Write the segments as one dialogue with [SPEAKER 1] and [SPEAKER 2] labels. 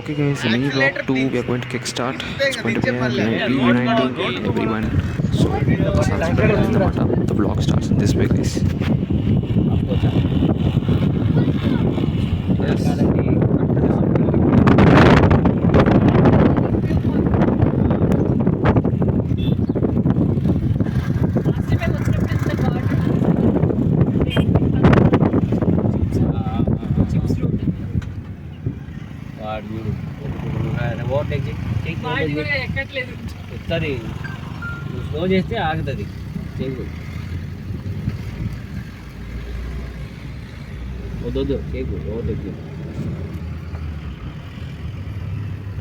[SPEAKER 1] Okay guys, mini vlog 2, we are going to kickstart. It's going to be reuniting everyone. So the vlog starts in this way guys.
[SPEAKER 2] సరే slow చేస్తే ఆగుతుంది చేయకు వద్దు చేయకు overtake.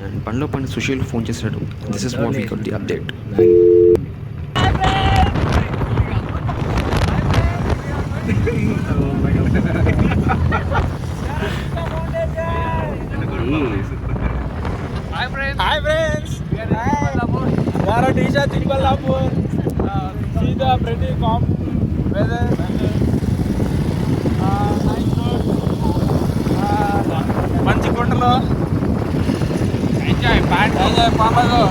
[SPEAKER 1] And బండ్లో పని Sushil phone చేశాడు. This is what we got the update.
[SPEAKER 3] Hi friends! We are at Isha Chikballapur. See the pretty calm weather. Nice road. మంచి గుంటలో ఎంజాయ్ పాపలో.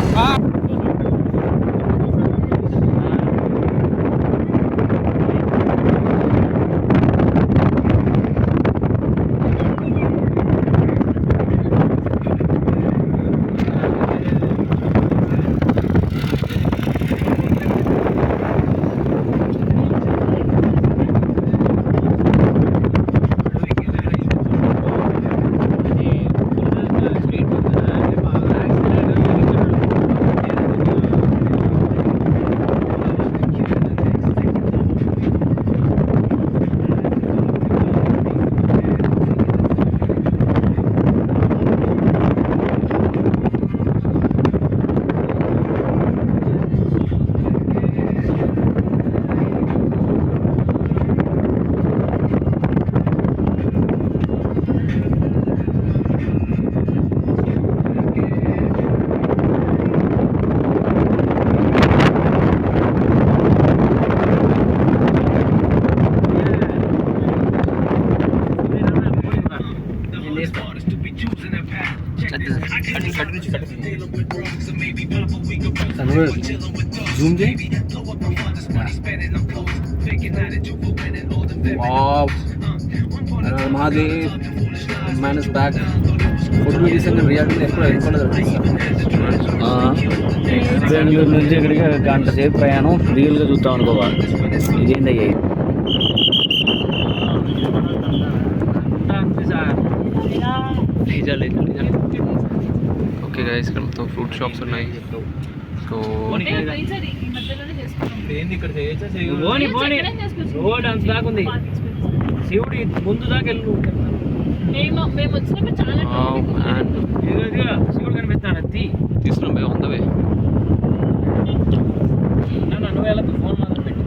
[SPEAKER 3] జూమ్ చేయి. మాది మైనస్ బ్యాక్ ఫోటోలు తీసాను రియాక్ట్ ఎప్పుడు అనుకోలేదు. బెంగళూరు నుంచి ఇక్కడికి గంట సేపు ప్రయాణం రియల్గా చూస్తాం అనుకోవాలి. ఇదేందయ్యా
[SPEAKER 1] ఓకే గైస్, ఇక్కడ మొత్తం ఫ్రూట్ షాప్స్ ఉన్నాయి. సో
[SPEAKER 2] రోడ్ అంత దాకా ఉంది. శివుడి ముందు దాకా వెళ్ళు. శివుడు కనిపిస్తాను అది
[SPEAKER 1] తీసుకున్నాం బే ఆన్ ద వే.
[SPEAKER 2] నువ్వు ఎలా ఫోన్ మాత్రం పెట్టి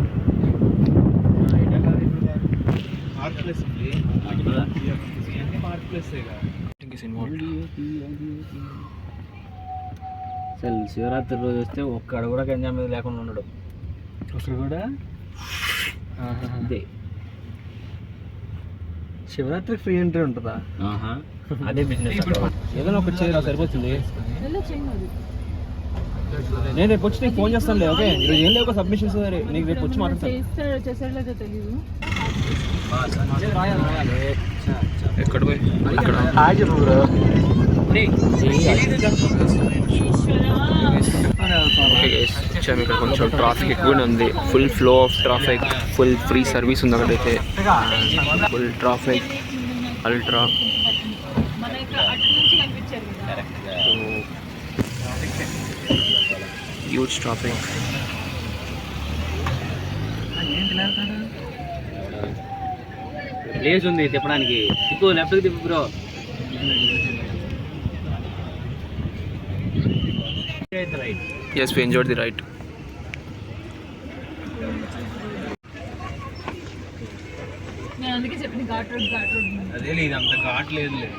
[SPEAKER 2] అసలు శివరాత్రి రోజు వస్తే ఒక్కడ కూడా గంజా మీద లేకుండా ఉండడు. అసలు కూడా అంతే.
[SPEAKER 3] శివరాత్రికి ఫ్రీ ఎంట్రీ ఉంటుందా?
[SPEAKER 2] అదే బిజినెస్. ఏదైనా ఒకటి చేయరా సరిపోతుంది. నేను రేపు వచ్చి నీకు ఫోన్ చేస్తానులే. ఓకే, ఈరోజు ఏం లేవు సబ్మిషన్స్. నీకు రేపు వచ్చి మాట్లాడతాను.
[SPEAKER 1] ఎక్కడ పోయి ఓకే గైస్, వచ్చాము. ఇక్కడ కొంచెం ట్రాఫిక్ ఎక్కువనే ఉంది. Full flow of traffic, full free service ఉంది అక్కడైతే. Full traffic, ultra. Huge traffic.
[SPEAKER 2] Place ఉంది తిప్పడానికి. తిప్పు, లెఫ్ట్కి తిప్పు bro.
[SPEAKER 1] Yes, we enjoyed the ride.
[SPEAKER 3] అదే లేదు, అంత ఘాట్ లేదులే.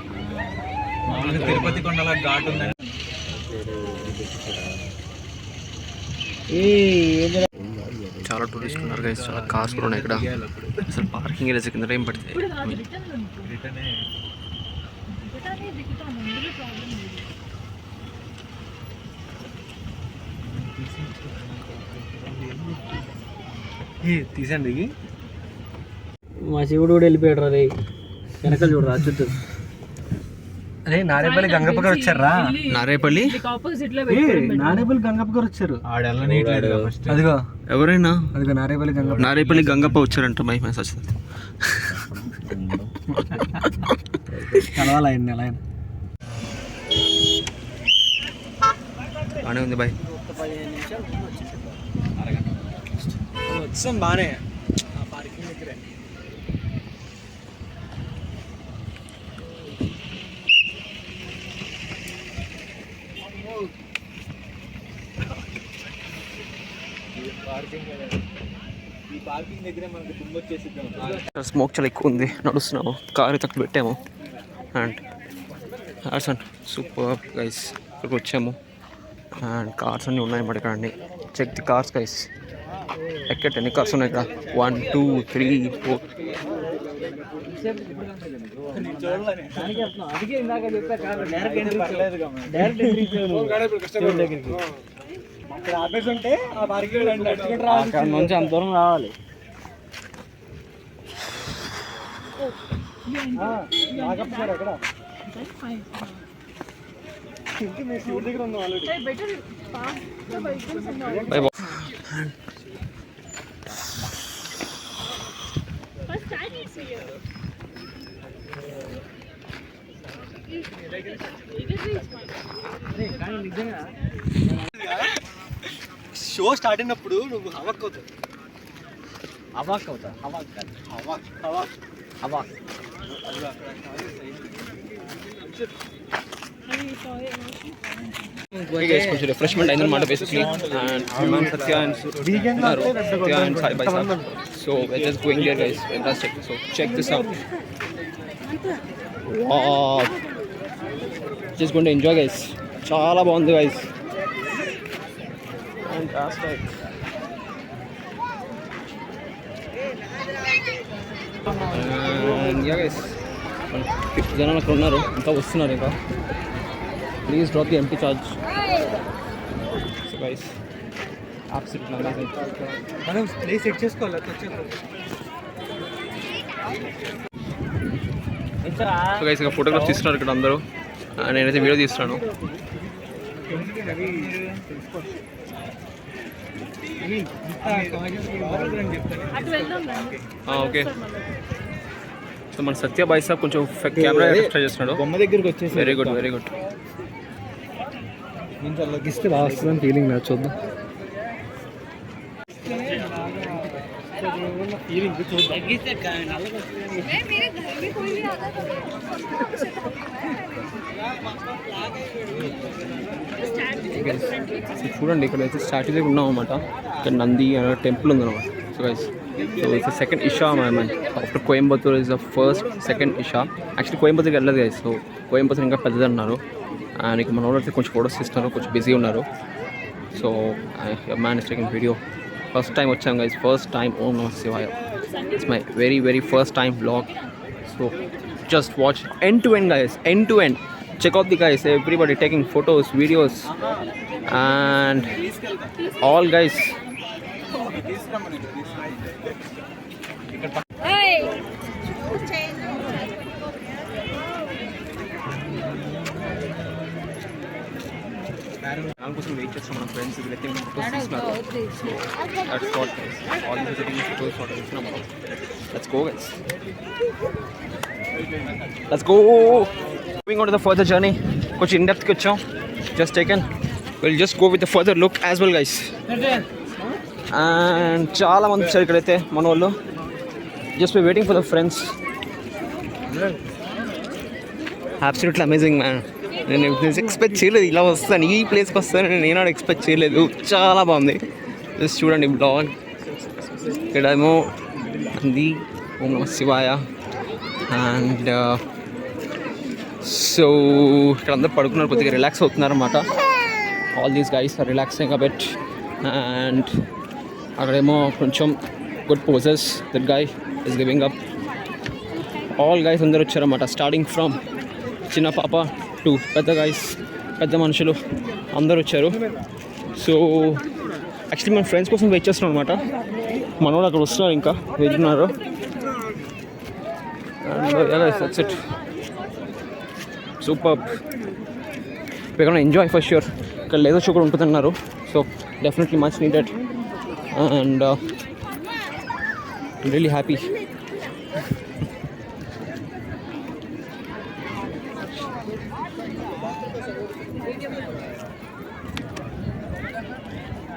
[SPEAKER 3] మామూలుగా తిరుపతి కొండలా ఘాట్ ఉందని.
[SPEAKER 1] చాలా టూరిస్ట్ ఉన్నారు గైస్, చాలా కార్స్ కూడా ఉన్నాయి ఇక్కడ. అసలు పార్కింగ్ ఏరియా కింద టైం పడితే
[SPEAKER 3] తీసండి
[SPEAKER 2] మా శివుడు కూడా వెళ్ళిపోయాడు రా రే. వెనకాల చూడరా చుట్టూ.
[SPEAKER 3] అరే నారేపల్లి గంగప్ప గారు వచ్చారా?
[SPEAKER 1] నారేపల్లి
[SPEAKER 2] నారేపల్లి గంగప్ప గారు వచ్చారు.
[SPEAKER 3] అదిగో
[SPEAKER 1] ఎవరైనా
[SPEAKER 3] అదిగో నారేపల్లి గంగప్ప.
[SPEAKER 1] నారేపల్లి గంగప్ప వచ్చారంట మై మెసేజ్
[SPEAKER 3] కలవాలి ఆయన ఎలా అయినా.
[SPEAKER 1] బాగానే ఉంది బాయ్.
[SPEAKER 3] వచ్చాం బాగానే పార్కింగ్ దగ్గరే. ఈ పార్కింగ్ దగ్గరే మనకి దుమ్ము వచ్చేసిద్దాం.
[SPEAKER 1] స్మోక్ చాలా ఎక్కువ ఉంది, నడుస్తున్నాము, కారు తక్కువ పెట్టాము. And cars and super guys. ఇక్కడికి వచ్చాము అండ్ కార్స్ అన్నీ ఉన్నాయి అన్నమాట ఇక్కడ అన్ని. Check the cars guys. ఎక్కట్ ఎన్ని కార్స్ ఉన్నాయి ఇక్కడ? 1 2 3 4.
[SPEAKER 2] అక్కడ నుంచి అంత దూరం రావాలి.
[SPEAKER 1] Bye bye.
[SPEAKER 3] షో స్టార్ట్ అయినప్పుడు నువ్వు హవాక్ అవుతావు.
[SPEAKER 2] అవాక్ అవుతా. అవాక్.
[SPEAKER 1] కొంచెం రిఫ్రెష్మెంట్ అయిందన్నమాట basically. And Satya and Sai by sir. So we're just going there guys. Fantastic. So check this out. Wow. Just going to enjoy guys. చాలా బాగుంది guys. Fantastic. And yeah guys. 50 జనాలు అక్కడ ఉన్నారు, అంతా వస్తున్నారు ఇంకా. Please drop the empty charge. So guys, absolutely amazing.
[SPEAKER 3] మనం place set చేసుకోవాలి.
[SPEAKER 1] సో గైస్ ఇక ఫోటోగ్రాఫ్ తీస్తున్నారు ఇక్కడ అందరూ. నేనైతే వీడియో తీస్తున్నాను. ఓకే. సో మన సత్య బాయ్ సాబ్ కొంచెం కెమెరా ట్రై చేస్తున్నాడు.
[SPEAKER 2] బొమ్మ దగ్గరికి వచ్చేసి
[SPEAKER 1] వెరీ గుడ్ వెరీ గుడ్.
[SPEAKER 2] నేను తగ్గిస్తే బాగా వస్తుందని ఫీలింగ్ నాకు. చూద్దాం.
[SPEAKER 1] చూడండి ఇక్కడ అయితే స్టాచ్యూ దగ్గర ఉన్నాం అన్నమాట. ఇక్కడ నంది అనే టెంపుల్ ఉందన్నమాట. So guys, so it's second Isha man. After Coimbatore is the first second Isha. Actually కోయంబత్తూర్కి వెళ్ళదు గైస్. సో కోయంబత్తూర్ ఇంకా పెద్దది అన్నారు. అండ్ ఇక మన వాళ్ళు అయితే కొంచెం ఫోటోస్ తీస్తున్నారు, కొంచెం బిజీ ఉన్నారు. So man is taking video. First time వచ్చాం గైస్, ఫస్ట్ టైం. ఓం నమః శివాయ. It's my very very first time vlog. So just watch end to end guys, end to end. Check out the guys, everybody taking photos, videos, and all guys.
[SPEAKER 4] Hey.
[SPEAKER 1] దానికోసం wait చేస్తాం మన friends. వీళ్ళైతే photos తీస్తున్నారు. That's what guys, all these are photos photos తీస్తున్నాం మనం. Let's go guys, let's go. Moving on to the further journey. కొంచెం in డెప్త్కి వచ్చాం. Just taken, will just go with the further look as well guys. And చాలా మంది వచ్చారు ఇక్కడైతే మన వాళ్ళు. Just by waiting for the friends. Absolutely amazing man. నేను ఎక్స్పెక్ట్ చేయలేదు ఇలా వస్తాను, ఈ ప్లేస్కి వస్తానని నేను ఎక్స్పెక్ట్ చేయలేదు. చాలా బాగుంది. జస్ట్ చూడండి బ్లాగ్. ఇక్కడేమో అంది ఓం నమః శివాయ. అండ్ సో ఇక్కడ అందరు పడుకున్నారు, కొద్దిగా రిలాక్స్ అవుతున్నారు అన్నమాట. All these guys are relaxing a bit. And అక్కడేమో కొంచెం good poses. That guy is giving up. All guys అందరు వచ్చారన్నమాట, స్టార్టింగ్ ఫ్రమ్ చిన్న పాప టు పెద్ద గైస్, పెద్ద మనుషులు అందరు వచ్చారు. సో యాక్చువల్లీ మన ఫ్రెండ్స్ కోసం వెయిట్ చేస్తున్నాం అనమాట. మనోడు అక్కడ వస్తున్నారు, ఇంకా వెళ్తున్నారు. That's it. Superb. We're gonna enjoy for sure. ఇక్కడ లేదో షో కూడా ఉంటుందన్నారు, so definitely much needed and really happy.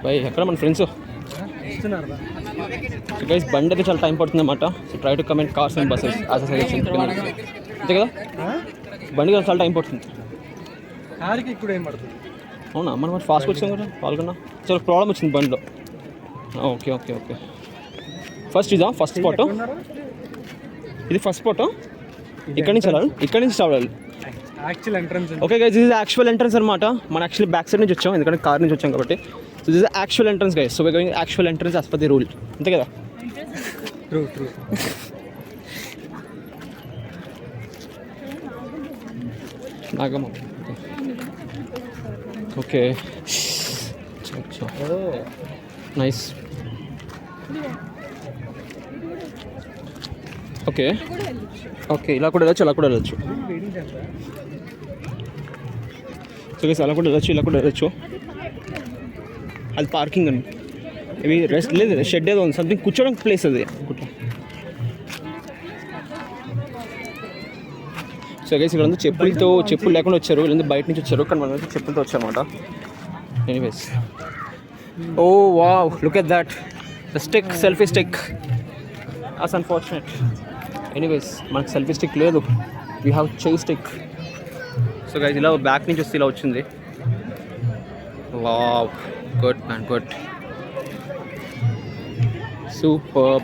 [SPEAKER 1] By ఎక్కడ మన ఫ్రెండ్స్ గైస్? బండి అయితే చాలా టైం పడుతుంది అన్నమాట. So try to comment cars and buses as a suggestion. అంతే కదా, బండి చాలా టైం పడుతుంది.
[SPEAKER 2] కార్కి ఇప్పుడు ఏం పడుతుంది?
[SPEAKER 1] అవునా, మనం ఫాస్ట్గా వచ్చాం కదా పాల్గొన్నా. చాలా ప్రాబ్లం వచ్చింది బండిలో. Okay okay okay. ఫస్ట్ ఇదా ఫస్ట్ స్పాట్? ఇది ఫస్ట్ స్పాట్. ఇక్కడి నుంచి వెళ్ళాలి, ఇక్కడి నుంచి రావాలి.
[SPEAKER 2] Actual entrance.
[SPEAKER 1] ఓకే గైస్, ఇది యాక్చువల్ ఎంట్రన్స్ అనమాట. మనం యాక్చువల్లీ బ్యాక్ సైడ్ నుంచి వచ్చాం, ఎందుకంటే కార్ నుంచి వచ్చాం కాబట్టి. So this is actual entrance guys. So we going actual entrance as per the rule. అంతే కదా?
[SPEAKER 2] True true.
[SPEAKER 1] Nagamma. Okay nice. Okay okay, ఇలా కూడా వెళ్ళచ్చు, అలా కూడా వెళ్ళచ్చు. సో గైస్ అలా కూడా వెళ్ళచ్చు, ఇలా కూడా వెళ్ళచ్చు. అది పార్కింగ్ అండి, ఇవి రెస్ట్ లేదు, షెడ్ ఏదో ఉంది, సంథింగ్ కూర్చోడానికి ప్లేస్ అది అనుకుంటా. సో గైస్ ఇక్కడ చెప్పులు లేకుండా వచ్చారు, వీళ్ళందరూ బయట నుంచి వచ్చారు, కానీ మన చెప్పులతో వచ్చారన్నమాట. Anyways, oh wow, look at that, the stick, selfie stick. As unfortunate. Anyways మనకు సెల్ఫీ స్టిక్ లేదు, వీ హ్యావ్ చై స్టిక్. సో గైస్ ఇలా బ్యాక్ నుంచి వస్తే ఇలా వచ్చింది. Wow, good man, good, super.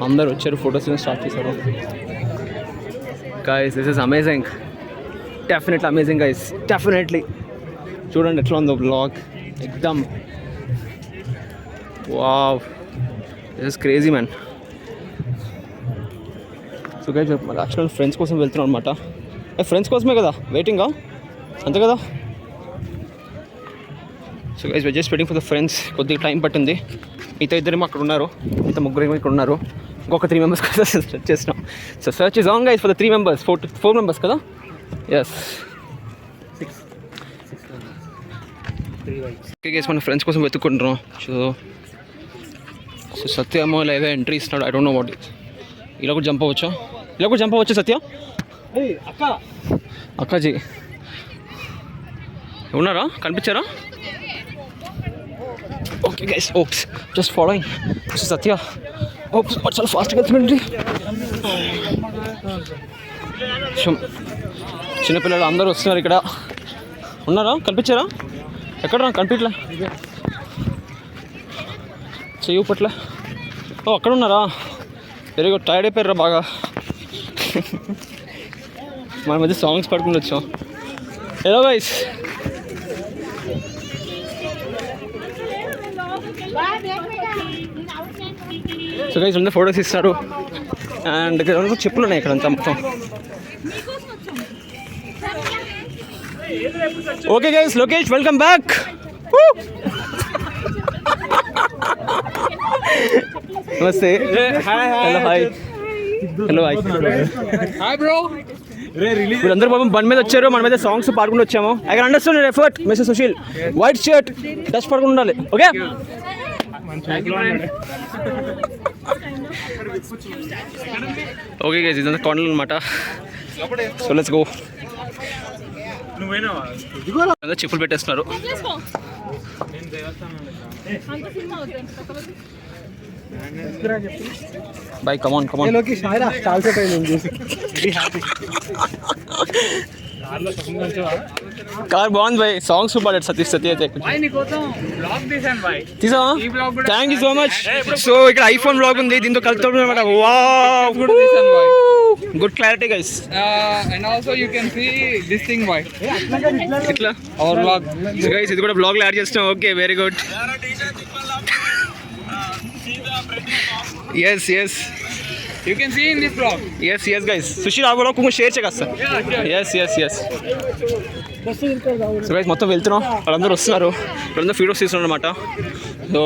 [SPEAKER 1] అందరు వచ్చారు, ఫొటోస్ స్టార్ట్ చేశారు. Guys this is amazing, definitely amazing guys, definitely. చూడండి ఎట్లా ఉందో బ్లాగ్, ఎక్దమ్ wow, this is crazy man. So guys actual friends కోసం వెళ్తున్నాం అనమాట. ఫ్రెండ్స్ కోసమే కదా వెయిటింగా, అంతే కదా? So guys we're just waiting for the friends. కొద్దిగా టైం పట్టింది. మిగతా ఇద్దరేమో అక్కడ ఉన్నారు, మిగతా ముగ్గురేమో ఇక్కడ ఉన్నారు. ఇంకొక 3 members కూడా సెర్చ్ చేసినాం. So search is on guys for the 3 members, 4 members కదా? Yes,
[SPEAKER 2] 3 bikes.
[SPEAKER 1] ఓకే గైస్ మన ఫ్రెండ్స్ కోసం వెతుక్కుంటున్నాం. సో సత్య ఏమో లేదా ఎంట్రీ ఇస్తున్నాడు, ఐ డోంట్ నో వాట్. ఇలా కూడా జంప్ అవ్వచ్చా? ఇలా కూడా జంప్ అవ్వచ్చు సత్య? అక్కాజీ ఉన్నారా, కనిపించారా? Okay guys, oops just following Satya. Oops చాలా ఫాస్ట్గా వెళ్తుందండి. చిన్నపిల్లలు అందరూ వస్తున్నారు, ఇక్కడ ఉన్నారా, కనిపించారా? ఎక్కడ కనిపించలే, చెయ్యి పట్ల. ఓ అక్కడ ఉన్నారా, వెరీ గుడ్. టైర్డ్ అయిపోయారా బాగా? మన మధ్య సాంగ్స్ పడుకుని వచ్చాం. హలో గైస్, సో గైస్ అందరూ ఫొటోస్ ఇస్తారు. అండ్ ఇక్కడ చెప్పులు ఉన్నాయి ఇక్కడ అంతా మొత్తం. Okay guys, Lokesh welcome back. Namaste. Hello hi. Hello hi. Hi bro. వీళ్ళందరూ పాపం బండి మీద వచ్చారు, మన మీద సాంగ్స్ పాడుకుంటూ వచ్చాము. I can understand your effort mister Sushil. White shirt, dust పడుకుంటూ ఉండాలి. ఓకే ఓకే గైస్, ఇదంతా కొండలు అనమాట. So let's go. చెప్పులు పెట్టేస్తున్నారు. Boy, come on come on. కార్ బాగుంది బాయ్, సాంగ్స్ పాడాడు సతీష్ సత్య అయితే. తీసావా? Thank you so much. So ఇక్కడ ఐఫోన్ బ్లాగ్ ఉంది, దీంతో కలుపుతాడు అనమాట. Wow, good clarity guys.
[SPEAKER 3] And also you can see this thing boy.
[SPEAKER 1] ఇట్లా
[SPEAKER 3] Our vlog.
[SPEAKER 1] సో గైస్ ఇది కూడా బ్లాగ్ లో యాడ్ చేస్తాం. Okay very good. yes yes
[SPEAKER 3] You can see in this vlog.
[SPEAKER 1] yes yes guys, Sushil ఆ vlog కొంచెం share చేయగస్తా. yes yes yes so guys మొత్తం వెళ్తున్నాం, వాళ్ళందరూ వస్తున్నారు, వాళ్ళందరూ ఫీడోస్ తీస్తున్నారు అనమాట. సో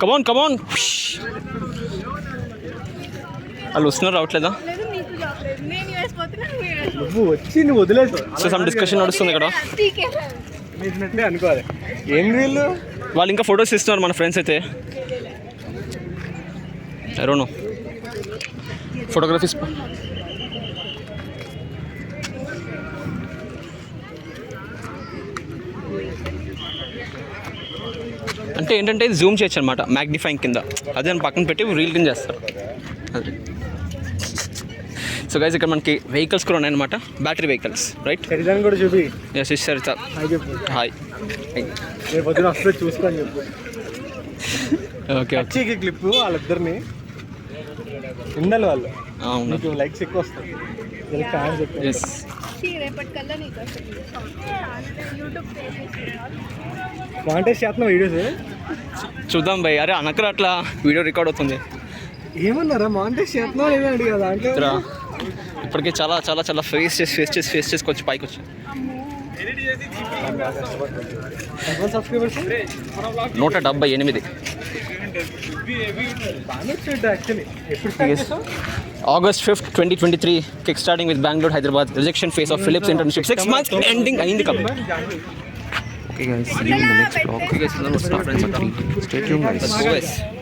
[SPEAKER 1] కమాన్ కమాన్. వాళ్ళు వస్తున్నారు రావట్లేదా?
[SPEAKER 3] నువ్వు వచ్చి నువ్వు వదిలేదు
[SPEAKER 1] సో సమ్ డిస్కషన్ నడుస్తుంది ఇక్కడ.
[SPEAKER 3] చేసినట్టే అనుకోవాలి. ఏం వీళ్ళు
[SPEAKER 1] వాళ్ళు ఇంకా ఫొటోస్ ఇస్తున్నారు మన ఫ్రెండ్స్ అయితే. I don't know photographies. అంటే ఏంటంటే జూమ్ చేయొచ్చు అనమాట మ్యాగ్నిఫైయింగ్ కింద. అదే అని పక్కన పెట్టి రీల్ కింద చేస్తారు అది. సో గైస్ ఇక్కడ మనకి వెహికల్స్ కూడా ఉన్నాయన్నమాట, బ్యాటరీ వెహికల్స్ రైట్.
[SPEAKER 3] చరితాన్ని కూడా చూపి.
[SPEAKER 1] ఎస్ ఎస్ సరిత
[SPEAKER 3] చెప్పు
[SPEAKER 1] హాయ్.
[SPEAKER 3] రేపు పొద్దున వస్తుంది చూసుకొని చెప్పు.
[SPEAKER 1] ఓకే ఓకే
[SPEAKER 3] క్లిప్ వాళ్ళిద్దరిని ఉండాలి వాళ్ళు.
[SPEAKER 1] అవును
[SPEAKER 3] నీకు లైక్స్ ఎక్కువ వస్తాయి. ఫ్యాన్స్ ఎక్కువ.
[SPEAKER 1] ఎస్
[SPEAKER 3] కాంటెస్ట్ చేస్తున్నాం వీడియోస్.
[SPEAKER 1] చూద్దాం భయ్. అరే అనకరా అట్లా వీడియో రికార్డ్ అవుతుంది.
[SPEAKER 3] ఏమన్నారా మాంటెస్ట్ చేస్తున్నావు లేదా అడిగా దాంట్లో.
[SPEAKER 1] ఇప్పటికే చాలా చాలా చాలా ఫేస్ చేసుకొచ్చి పైకి వచ్చి.
[SPEAKER 3] Subscribers
[SPEAKER 1] 178. August 5th, 2023, kick-starting with Bangalore, Hyderabad. Rejection phase of Philips internship. 6 months ending. Ayindi kam. Okay guys, see you in the next vlog. Okay guys, friends, stay tuned guys.